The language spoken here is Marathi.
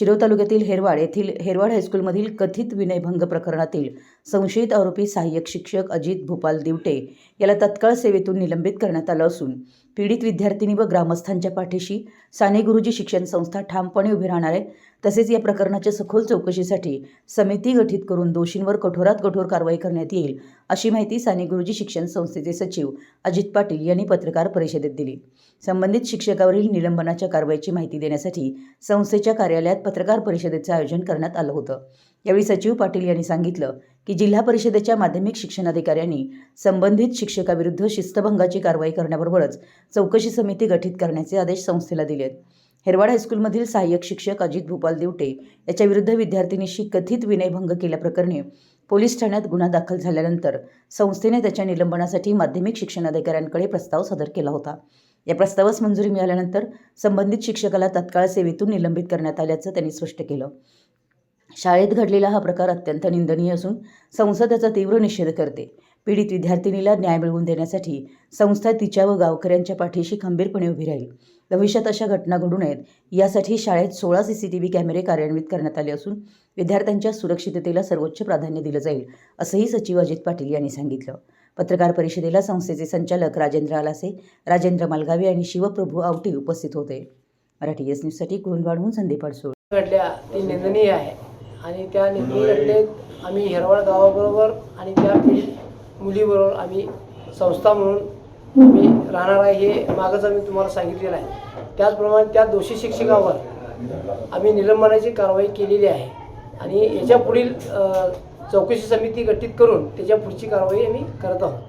शिरोळ तालुक्यातील हेरवाड येथील हेरवाड हायस्कूलमधील कथित विनयभंग प्रकरणातील संशयित आरोपी सहाय्यक शिक्षक अजित भूपाल दिवटे याला तत्काळ सेवेतून निलंबित करण्यात आलं असून पीडित विद्यार्थिनी व ग्रामस्थांच्या पाठीशी साने गुरुजी शिक्षण संस्था ठामपणे उभी राहणार आहे। तसेच या प्रकरणाच्या सखोल चौकशीसाठी समिती गठीत करून दोषींवर कठोरात कठोर कारवाई करण्यात येईल अशी माहिती साने गुरुजी शिक्षण संस्थेचे सचिव अजित पाटील यांनी पत्रकार परिषदेत दिली। संबंधित शिक्षकावरील निलंबनाच्या कारवाईची माहिती देण्यासाठी संस्थेच्या कार्यालयात पत्रकार परिषदेचे आयोजन करण्यात आलं होतं। यावेळी सचिव पाटील यांनी सांगितलं की जिल्हा परिषदेच्या माध्यमिक शिक्षणाधिकाऱ्यांनी संबंधित शिक्षकाविरुद्ध शिस्तभंगाची कारवाई करण्याबरोबरच चौकशी समिती गठीत करण्याचे आदेश संस्थेला दिले आहेत। हेरवाड हायस्कूलमधील सहाय्यक शिक्षक अजित भूपाल दिवटे याच्याविरुद्ध विद्यार्थिनीशी कथित विनयभंग केल्याप्रकरणी पोलीस ठाण्यात गुन्हा दाखल झाल्यानंतर संस्थेने त्याच्या निलंबनासाठी माध्यमिक शिक्षणाधिकाऱ्यांकडे प्रस्ताव सादर केला होता। या प्रस्तावास मंजुरी मिळाल्यानंतर संबंधित शिक्षकाला तत्काळ सेवेतून निलंबित करण्यात आल्याचं त्यांनी स्पष्ट केलं। शाळेत घडलेला हा प्रकार अत्यंत निंदनीय असून संस्था त्याचा तीव्र निषेध करते। पीडित विद्यार्थिनीला न्याय मिळवून देण्यासाठी संस्था तिच्या व गावकऱ्यांच्या पाठीशी खंबीरपणे उभी राहील। भविष्यात अशा घटना घडू नयेत यासाठी शाळेत 16 CCTV कॅमेरे कार्यान्वित करण्यात आले असून विद्यार्थ्यांच्या सुरक्षिततेला सर्वोच्च प्राधान्य दिलं जाईल असंही सचिव अजित पाटील यांनी सांगितलं। पत्रकार परिषदेला संस्थेचे संचालक राजेंद्र आलासे, राजेंद्र मालगावे आणि शिवप्रभू आवटी उपस्थित होते। मराठी एस न्यूजसाठी कुरुंदवाडहून संदीप अडसूळ। घडल्या ती निंदनीय आहे आणि त्या निंदनीय घटनेत आम्ही हेरवाड गावाबरोबर आणि त्या पीडित मुलीबरोबर आम्ही संस्था म्हणून आम्ही राहणार आहे हे मागच आम्ही तुम्हाला सांगितलेलं आहे। त्याचप्रमाणे त्या दोषी शिक्षकावर आम्ही निलंबनाची कारवाई केलेली आहे आणि याच्या पुढील चौकशी समिती गठीत करून त्याच्या पुढची कारवाई आम्ही करत आहोत।